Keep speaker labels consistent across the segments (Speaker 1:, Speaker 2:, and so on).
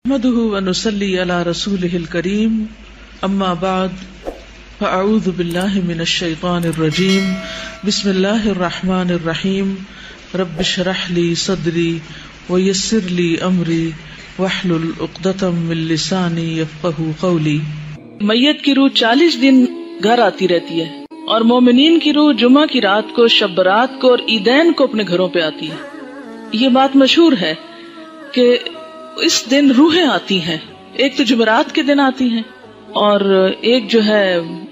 Speaker 1: نحمده ونصلي على رسوله الكريم اما بعد فاعوذ بالله من الشيطان الرجيم بسم الله الرحمن الرحيم رب اشرح لي صدري ويسر لي امري واحلل عقدة من لساني يفقهوا قولي۔
Speaker 2: میت کی روح 40 دن گھر آتی رہتی ہے اور مومنین کی روح جمعہ کی رات کو، شب برات کو اور عیدین کو اپنے گھروں پہ آتی ہے۔ یہ بات مشہور ہے کہ اس دن روحیں آتی ہیں، ایک تو جمعرات کے دن آتی ہیں اور ایک جو ہے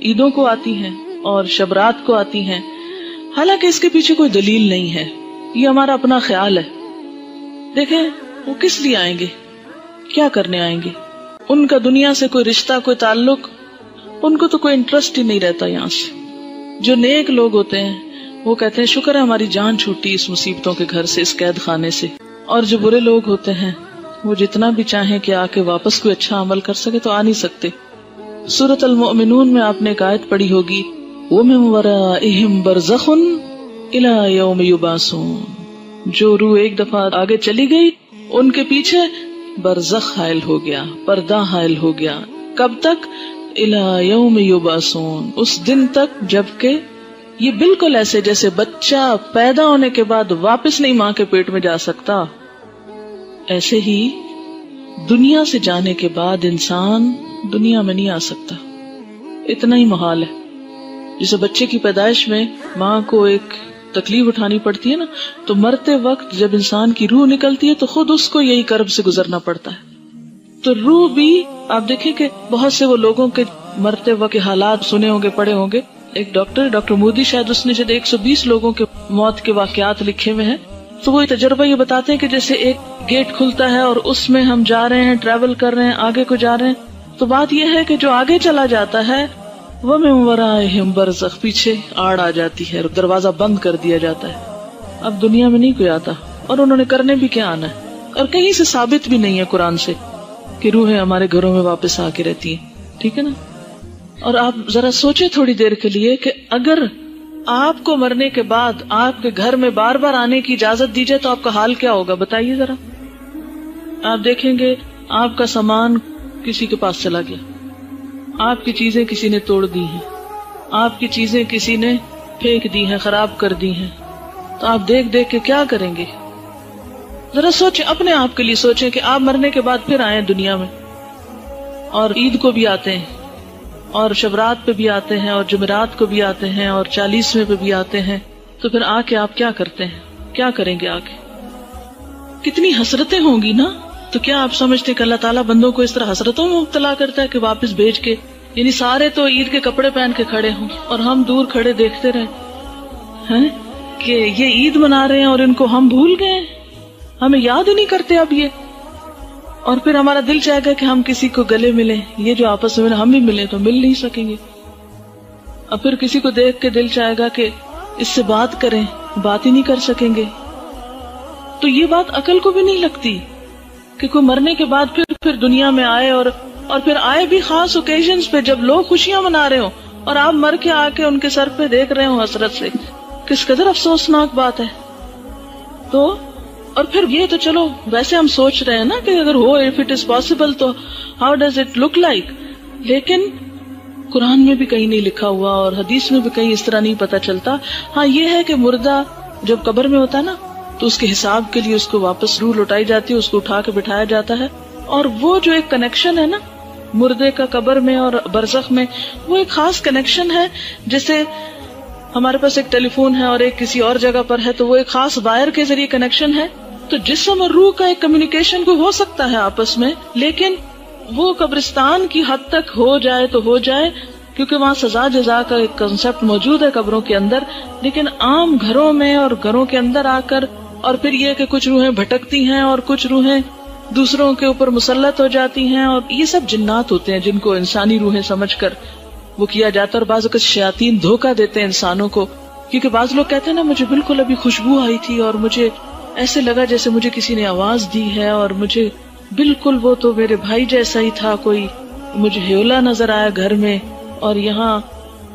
Speaker 2: عیدوں کو آتی ہیں اور شبرات کو آتی ہیں، حالانکہ اس کے پیچھے کوئی دلیل نہیں ہے، یہ ہمارا اپنا خیال ہے۔ دیکھیں وہ کس لیے آئیں گے، کیا کرنے آئیں گے، ان کا دنیا سے کوئی رشتہ، کوئی تعلق، ان کو تو کوئی انٹرسٹ ہی نہیں رہتا یہاں سے۔ جو نیک لوگ ہوتے ہیں وہ کہتے ہیں شکر ہے ہماری جان چھوٹی اس مصیبتوں کے گھر سے، اس قید خانے سے، اور جو برے لوگ ہوتے ہیں وہ جتنا بھی چاہیں کہ آ کے واپس کوئی اچھا عمل کر سکے تو آ نہیں سکتے۔ سورۃ المؤمنون میں آپ نے ایک آیت پڑھی ہوگی، وَمِن وَرَائِهِمْ بَرْزَخٌ إِلَى يَوْمِ يُبْعَثُونَ، جو روح ایک دفعہ آگے چلی گئی ان کے پیچھے برزخ حائل ہو گیا، پردہ حائل ہو گیا۔ کب تک؟ إِلَى يَوْمِ يُبْعَثُونَ، اس دن تک جبکہ یہ بالکل ایسے جیسے بچہ پیدا ہونے کے بعد واپس نہیں ماں کے پیٹ میں جا سکتا، ایسے ہی دنیا سے جانے کے بعد انسان دنیا میں نہیں آ سکتا، اتنا ہی محال ہے۔ جیسے بچے کی پیدائش میں ماں کو ایک تکلیف اٹھانی پڑتی ہے نا، تو مرتے وقت جب انسان کی روح نکلتی ہے تو خود اس کو یہی کرب سے گزرنا پڑتا ہے۔ تو روح بھی آپ دیکھیں کہ بہت سے وہ لوگوں کے مرتے وقت کے حالات سنے ہوں گے، پڑھے ہوں گے۔ ایک ڈاکٹر مودی شاید اس نے جب 120 لوگوں کے موت کے واقعات لکھے ہوئے ہیں، تو وہ تجربہ یہ بتاتے ہیں کہ جیسے ایک گیٹ کھلتا ہے اور اس میں ہم جا رہے ہیں، ٹریول کر رہے ہیں، آگے کو جا رہے ہیں، تو بات یہ ہے کہ جو آگے چلا جاتا ہے وہ وَمِن وَرَائِهِمْ بَرْزَخٌ، پیچھے آڑ آ جاتی ہے، دروازہ بند کر دیا جاتا ہے، اب دنیا میں نہیں کوئی آتا، اور انہوں نے کرنے بھی کیا آنا ہے، اور کہیں سے ثابت بھی نہیں ہے قرآن سے کہ روحیں ہمارے گھروں میں واپس آ کے رہتی ہیں، ٹھیک ہے نا۔ اور آپ ذرا سوچیں تھوڑی دیر کے لیے کہ اگر آپ کو مرنے کے بعد آپ کے گھر میں بار بار آنے کی اجازت دی جائے تو آپ کا حال کیا ہوگا، بتائیے ذرا۔ آپ دیکھیں گے آپ کا سامان کسی کے پاس چلا گیا، آپ کی چیزیں کسی نے توڑ دی ہیں، آپ کی چیزیں کسی نے پھینک دی ہیں، خراب کر دی ہیں، تو آپ دیکھ دیکھ کے کیا کریں گے؟ ذرا سوچیں، اپنے آپ کے لیے سوچیں کہ آپ مرنے کے بعد پھر آئیں دنیا میں، اور عید کو بھی آتے ہیں اور شبرات پہ بھی آتے ہیں اور جمعرات کو بھی آتے ہیں اور 40ویں پہ بھی آتے ہیں، تو پھر آ کے آپ کیا کرتے ہیں، کیا کریں گے آگے؟ کتنی حسرتیں ہوں گی نا۔ تو کیا آپ سمجھتے ہیں کہ اللہ تعالیٰ بندوں کو اس طرح حسرتوں میں مبتلا کرتا ہے کہ واپس بھیج کے، یعنی سارے تو عید کے کپڑے پہن کے کھڑے ہوں اور ہم دور کھڑے دیکھتے رہیں کہ یہ عید منا رہے ہیں اور ان کو ہم بھول گئے، ہمیں یاد ہی نہیں کرتے اب یہ، اور پھر ہمارا دل چاہے گا کہ ہم کسی کو گلے ملیں، یہ جو آپس میں ہم بھی ملیں تو مل نہیں سکیں گے، اور پھر کسی کو دیکھ کے دل چاہے گا کہ اس سے بات کریں، بات ہی نہیں کر سکیں گے۔ تو یہ بات عقل کو بھی نہیں لگتی کہ کوئی مرنے کے بعد پھر دنیا میں آئے، اور پھر آئے بھی خاص اوکیزنز پہ جب لوگ خوشیاں منا رہے ہوں اور آپ مر کے آ کے ان کے سر پہ دیکھ رہے ہوں حسرت سے، کس قدر افسوسناک بات ہے۔ تو اور پھر یہ تو چلو ویسے ہم سوچ رہے ہیں نا کہ اگر ہو، if it is possible تو how does it look like، لیکن قرآن میں بھی کہیں نہیں لکھا ہوا اور حدیث میں بھی کہیں اس طرح نہیں پتا چلتا۔ ہاں یہ ہے کہ مردہ جب قبر میں ہوتا ہے نا تو اس کے حساب کے لیے اس کو واپس روح لوٹائی جاتی ہے، اس کو اٹھا کے بٹھایا جاتا ہے، اور وہ جو ایک کنیکشن ہے نا مردے کا قبر میں اور برزخ میں، وہ ایک خاص کنیکشن ہے، جیسے ہمارے پاس ایک ٹیلی فون ہے اور ایک کسی اور جگہ پر ہے تو وہ ایک خاص وائر کے ذریعے کنیکشن ہے، تو جسم اور روح کا ایک کمیونیکیشن کو ہو سکتا ہے آپس میں، لیکن وہ قبرستان کی حد تک ہو جائے تو ہو جائے، کیونکہ وہاں سزا جزا کا ایک کنسپٹ موجود ہے قبروں کے اندر، لیکن عام گھروں میں اور گھروں کے اندر آ کر، اور پھر یہ کہ کچھ روحیں بھٹکتی ہیں اور کچھ روحیں دوسروں کے اوپر مسلط ہو جاتی ہیں، اور یہ سب جنات ہوتے ہیں جن کو انسانی روحیں سمجھ کر وہ کیا جاتا ہے، اور بعض اوقات شیاطین دھوکہ دیتے ہیں انسانوں کو، کیونکہ بعض لوگ کہتے ہیں نا مجھے بالکل ابھی خوشبو آئی تھی اور مجھے ایسے لگا جیسے مجھے کسی نے آواز دی ہے، اور مجھے بالکل وہ تو میرے بھائی جیسا ہی تھا، کوئی مجھے ہیولا نظر آیا گھر میں، اور یہاں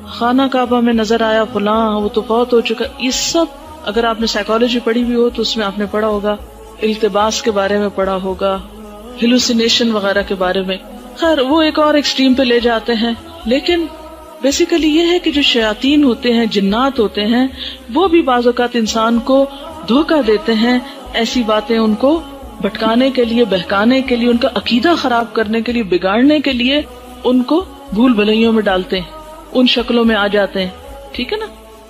Speaker 2: خانہ کعبہ میں نظر آیا فلاں، وہ تو فوت ہو چکا۔ یہ سب اگر آپ نے سائیکالوجی پڑھی بھی ہو تو اس میں آپ نے پڑھا ہوگا، التباس کے بارے میں پڑھا ہوگا، ہیلوسینیشن وغیرہ کے بارے میں. خیر وہ ایک اور ایکسٹریم پہ لے جاتے ہیں. لیکن بیسیکلی یہ ہے کہ جو شیاطین ہوتے ہیں، جنات ہوتے ہیں، وہ بھی بعض اوقات انسان کو دھوکہ دیتے ہیں، ایسی باتیں ان کو بھٹکانے کے لیے، بہکانے کے لیے، ان کا عقیدہ خراب کرنے کے لیے، بگاڑنے کے لیے ان کو بھول بھلائیوں میں ڈالتے ہیں، ان شکلوں میں آ جاتے ہیں. ٹھیک ہے نا؟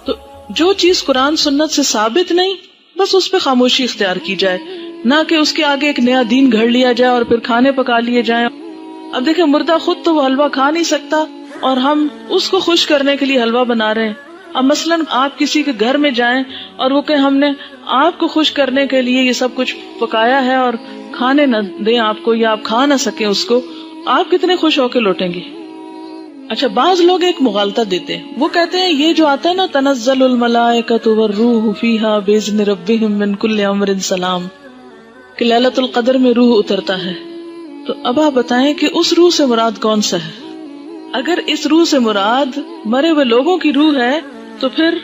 Speaker 2: تو جو چیز قرآن سنت سے ثابت نہیں، بس اس پہ خاموشی اختیار کی جائے، نہ کہ اس کے آگے ایک نیا دین گھڑ لیا جائے اور پھر کھانے پکا لیے جائیں. اب دیکھیں مردہ خود تو وہ حلوہ کھا نہیں سکتا اور ہم اس کو خوش کرنے کے لیے حلوہ بنا رہے ہیں. اب مثلاً آپ کسی کے گھر میں جائیں اور وہ کہ ہم نے آپ کو خوش کرنے کے لیے یہ سب کچھ پکایا ہے اور کھانے نہ دیں آپ کو، یا آپ کھا نہ سکیں اس کو، آپ کتنے خوش ہو کے لوٹیں گے؟ اچھا بعض لوگ ایک مغالطہ دیتے ہیں، وہ کہتے ہیں یہ جو آتا ہے نا تنزل الملائکۃ والروح فیہا باذن ربہم من کل امر سلام، کہ لیلۃ القدر میں روح اترتا ہے. تو اب آپ بتائیں کہ اس روح سے مراد کون سا ہے؟ اگر اس روح سے مراد مرے ہوئے لوگوں کی روح ہے تو پھر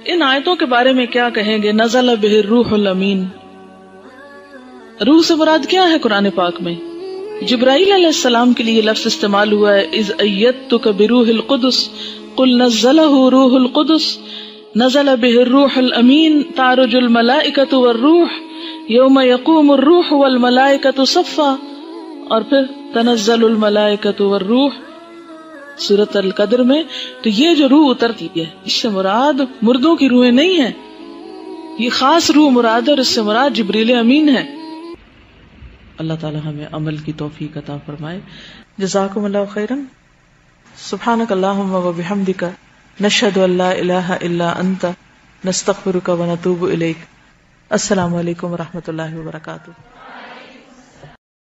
Speaker 2: ان آیتوں کے بارے میں کیا کہیں گے؟ نزل بہ الروح الامین. روح سے مراد کیا ہے قرآن پاک میں؟ جبرائیل علیہ السلام کے لیے یہ لفظ استعمال ہوا ہے، اذ ایدتک بروح القدس قل نزلہ روح القدس نزل بہ الروح الامین تعرج الملائکۃ والروح یوم یقوم الروح والملائکۃ صفا. اور پھر تنزل الملائکۃ والروح سورۃ القدر میں. تو یہ جو روح اترتی ہے اس سے مراد مردوں کی روحیں نہیں ہیں، یہ خاص روح مراد ہے اور اس سے مراد جبریل امین ہے.
Speaker 1: اللہ تعالی ہمیں عمل کی توفیق عطا فرمائے. جزاکم اللہ خیرا. سبحانک اللہم و بحمدک نشہد ان لا الہ الا انت نستغفرک و نتوب الیک. السلام علیکم و رحمۃ اللہ وبرکاتہ.